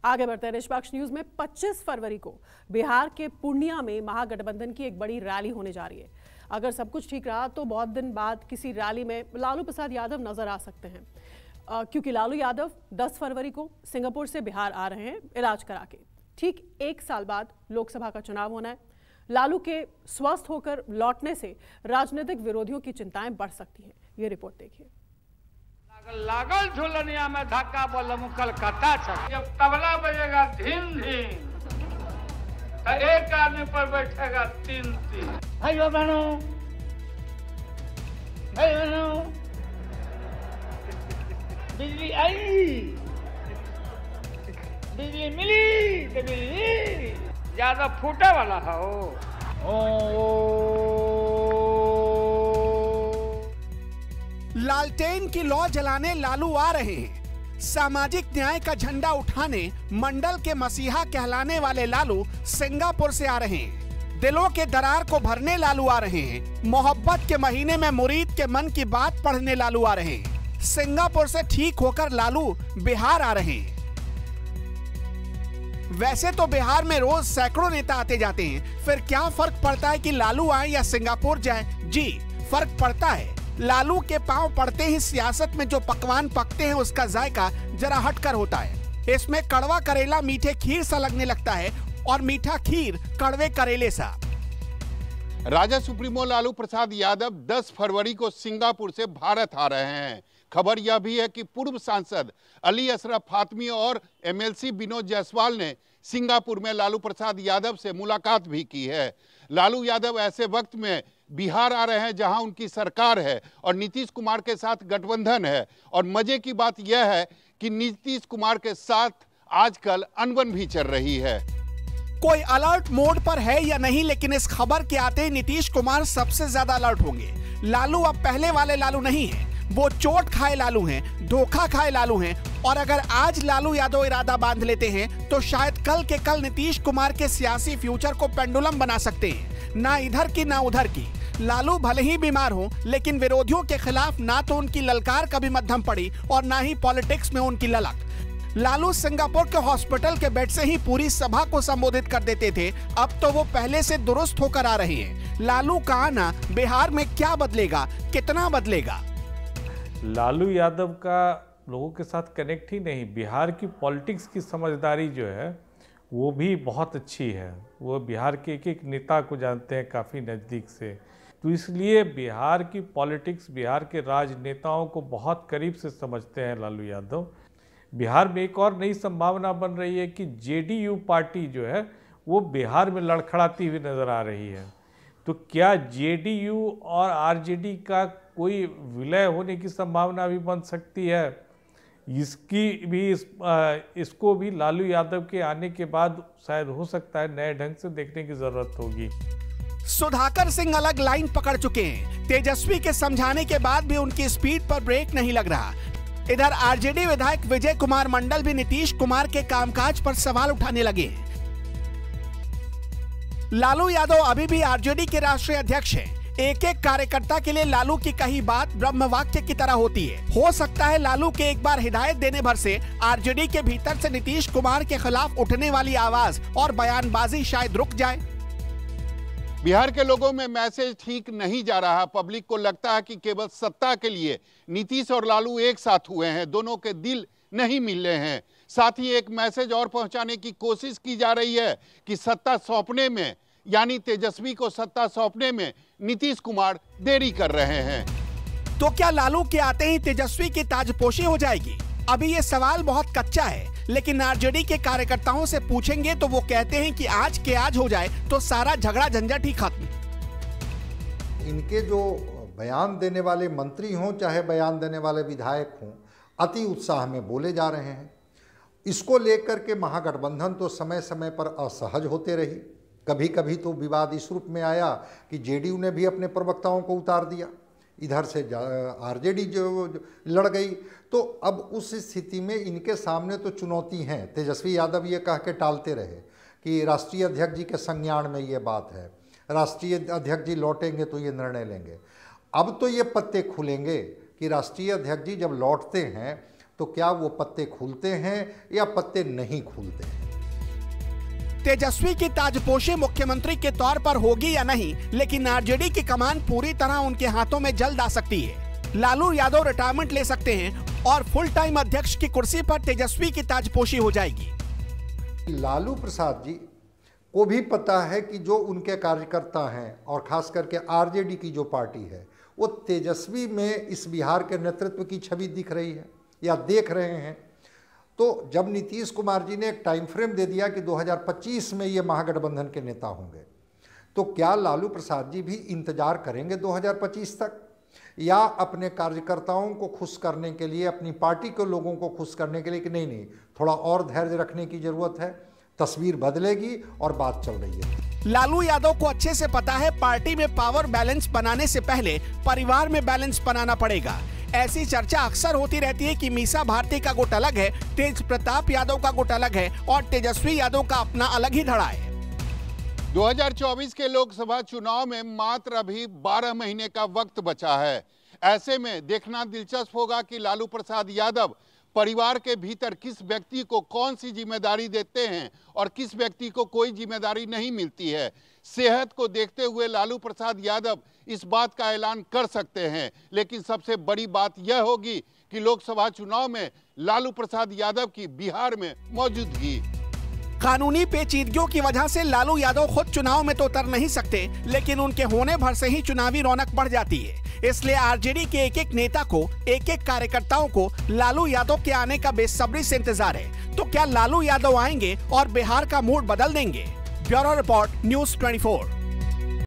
आगे बढ़ते हैं निष्पक्ष न्यूज में। 25 फरवरी को बिहार के पूर्णिया में महागठबंधन की एक बड़ी रैली होने जा रही है। अगर सब कुछ ठीक रहा तो बहुत दिन बाद किसी रैली में लालू प्रसाद यादव नजर आ सकते हैं, क्योंकि लालू यादव 10 फरवरी को सिंगापुर से बिहार आ रहे हैं इलाज करा के। ठीक 1 साल बाद लोकसभा का चुनाव होना है। लालू के स्वस्थ होकर लौटने से राजनीतिक विरोधियों की चिंताएं बढ़ सकती हैं। ये रिपोर्ट देखिए। लागल झुलनिया में धक्का बोलम कलकत्ता छक। जब तबला बजेगा धीम धीम तो एक आदमी पर बैठेगा 3-3। भाइयों बहनों, बिजली आई, बिजली मिली तो बिजली ज्यादा फूटे वाला हो। लालटेन की लौ जलाने लालू आ रहे हैं। सामाजिक न्याय का झंडा उठाने मंडल के मसीहा कहलाने वाले लालू सिंगापुर से आ रहे हैं। दिलों के दरार को भरने लालू आ रहे हैं। मोहब्बत के महीने में मुरीद के मन की बात पढ़ने लालू आ रहे हैं। सिंगापुर से ठीक होकर लालू बिहार आ रहे हैं। वैसे तो बिहार में रोज सैकड़ों नेता आते जाते हैं, फिर क्या फर्क पड़ता है कि लालू आए या सिंगापुर जाए? जी फर्क पड़ता है। लालू के पांव पड़ते ही सियासत में जो पकवान पकते हैं उसका जायका जरा हटकर होता है। इसमें कड़वा करेला मीठे खीर सा लगने लगता है और मीठा खीर कड़वे करेले सा। राजा सुप्रीमो लालू प्रसाद यादव 10 फरवरी को सिंगापुर से भारत आ रहे हैं। खबर यह भी है कि पूर्व सांसद अली अशरफ फातमी और एमएलसी विनोद जायसवाल ने सिंगापुर में लालू प्रसाद यादव से मुलाकात भी की है। लालू यादव ऐसे वक्त में बिहार आ रहे हैं जहां उनकी सरकार है और नीतीश कुमार के साथ गठबंधन है। और मजे की बात यह है कि नीतीश कुमार के साथ आजकल अनबन भी चल रही है। कोई अलर्ट मोड पर है या नहीं, लेकिन इस खबर के आते ही नीतीश कुमार सबसे ज्यादा अलर्ट होंगे। लालू अब पहले वाले लालू नहीं है, वो चोट खाए लालू हैं, धोखा खाए लालू हैं। और अगर आज लालू यादव इरादा बांध लेते हैं तो शायद कल के कल नीतीश कुमार के सियासी फ्यूचर को पेंडुलम बना सकते हैं, ना इधर की ना उधर की। लालू भले ही बीमार हो, लेकिन विरोधियों के खिलाफ ना तो उनकी ललकार कभी मध्यम पड़ी और ना ही पॉलिटिक्स में उनकी ललक। लालू सिंगापुर के हॉस्पिटल के बेड से ही पूरी सभा को संबोधित कर देते थे, अब तो वो पहले से दुरुस्त होकर आ रहे हैं। लालू का आना बिहार में क्या बदलेगा, कितना बदलेगा? लालू यादव का लोगों के साथ कनेक्ट ही नहीं, बिहार की पॉलिटिक्स की समझदारी जो है वो भी बहुत अच्छी है। वो बिहार के एक एक नेता को जानते हैं काफ़ी नज़दीक से, तो इसलिए बिहार की पॉलिटिक्स, बिहार के राजनेताओं को बहुत करीब से समझते हैं लालू यादव। बिहार में एक और नई संभावना बन रही है कि जेडीयू पार्टी जो है वो बिहार में लड़खड़ाती हुई नज़र आ रही है। तो क्या जेडीयू और आरजेडी का कोई विलय होने की संभावना भी बन सकती है? इसकी भी इसको भी लालू यादव के आने के बाद शायद हो सकता है नए ढंग से देखने की जरूरत होगी। सुधाकर सिंह अलग लाइन पकड़ चुके हैं। तेजस्वी के समझाने के बाद भी उनकी स्पीड पर ब्रेक नहीं लग रहा। इधर आरजेडी विधायक विजय कुमार मंडल भी नीतीश कुमार के कामकाज पर सवाल उठाने लगे हैं। लालू यादव अभी भी आरजेडी के राष्ट्रीय अध्यक्ष हैं। एक एक कार्यकर्ता के लिए लालू की कही बात ब्रह्म वाक्य की तरह होती है। हो सकता है लालू के एक बार हिदायत देने भर से आरजेडी के भीतर से नीतीश कुमार के खिलाफ उठने वाली आवाज और बयानबाजी शायद रुक जाए। बिहार के लोगों में मैसेज ठीक नहीं जा रहा। पब्लिक को लगता है कि केवल सत्ता के लिए नीतीश और लालू एक साथ हुए हैं, दोनों के दिल नहीं मिल रहे हैं। साथ ही एक मैसेज और पहुंचाने की कोशिश की जा रही है कि सत्ता सौंपने में, यानी तेजस्वी को सत्ता सौंपने में नीतीश कुमार देरी कर रहे हैं। तो क्या लालू के आते ही तेजस्वी की ताजपोशी हो जाएगी? अभी ये सवाल बहुत कच्चा है, लेकिन आरजेडी के कार्यकर्ताओं से पूछेंगे तो वो कहते हैं कि आज के आज हो जाए तो सारा झगड़ा झंझट ही खत्म। इनके जो बयान देने वाले मंत्री हों चाहे बयान देने वाले विधायक हों, अति उत्साह में बोले जा रहे हैं। इसको लेकर के महागठबंधन तो समय समय पर असहज होते रही। कभी कभी तो विवाद इस रूप में आया कि जेडीयू ने भी अपने प्रवक्ताओं को उतार दिया, इधर से आरजेडी जो लड़ गई। तो अब उस स्थिति में इनके सामने तो चुनौती है। तेजस्वी यादव ये कह के टालते रहे कि राष्ट्रीय अध्यक्ष जी के संज्ञान में ये बात है, राष्ट्रीय अध्यक्ष जी लौटेंगे तो ये निर्णय लेंगे। अब तो ये पत्ते खुलेंगे कि राष्ट्रीय अध्यक्ष जी जब लौटते हैं तो क्या वो पत्ते खुलते हैं या पत्ते नहीं खुलते हैं। तेजस्वी की ताजपोशी मुख्यमंत्री के तौर पर होगी या नहीं, लेकिन आरजेडी की कमान पूरी तरह उनके हाथों में जल्द आ सकती है। लालू यादव रिटायरमेंट ले सकते हैं और फुल टाइम अध्यक्ष की कुर्सी पर तेजस्वी की ताजपोशी हो जाएगी। लालू प्रसाद जी को भी पता है कि जो उनके कार्यकर्ता हैं और खास करके आरजेडी की जो पार्टी है, वो तेजस्वी में इस बिहार के नेतृत्व की छवि दिख रही है या देख रहे हैं। तो जब नीतीश कुमार जी ने एक टाइम फ्रेम दे दिया कि 2025 में ये महागठबंधन के नेता होंगे, तो क्या लालू प्रसाद जी भी इंतजार करेंगे 2025 तक, या अपने कार्यकर्ताओं को खुश करने के लिए, अपनी पार्टी के लोगों को खुश करने के लिए कि नहीं थोड़ा और धैर्य रखने की जरूरत है, तस्वीर बदलेगी और बात चल रही है। लालू यादव को अच्छे से पता है पार्टी में पावर बैलेंस बनाने से पहले परिवार में बैलेंस बनाना पड़ेगा। ऐसी चर्चा अक्सर होती रहती है कि मीसा भारती का गुट अलग है, तेज प्रताप यादव का गुट अलग है और तेजस्वी यादव का अपना अलग ही धड़ा है। 2024 के लोकसभा चुनाव में मात्र अभी 12 महीने का वक्त बचा है। ऐसे में देखना दिलचस्प होगा कि लालू प्रसाद यादव परिवार के भीतर किस व्यक्ति को कौन सी जिम्मेदारी देते हैं और किस व्यक्ति को कोई जिम्मेदारी नहीं मिलती है। सेहत को देखते हुए लालू प्रसाद यादव इस बात का ऐलान कर सकते हैं, लेकिन सबसे बड़ी बात यह होगी कि लोकसभा चुनाव में लालू प्रसाद यादव की बिहार में मौजूदगी। कानूनी पेचीदगियों की वजह से लालू यादव खुद चुनाव में तो उतर नहीं सकते, लेकिन उनके होने भर से ही चुनावी रौनक बढ़ जाती है। इसलिए आरजेडी के एक एक नेता को, एक एक कार्यकर्ताओं को लालू यादव के आने का बेसब्री से इंतजार है। तो क्या लालू यादव आएंगे और बिहार का मूड बदल देंगे? Bureau report, news 24।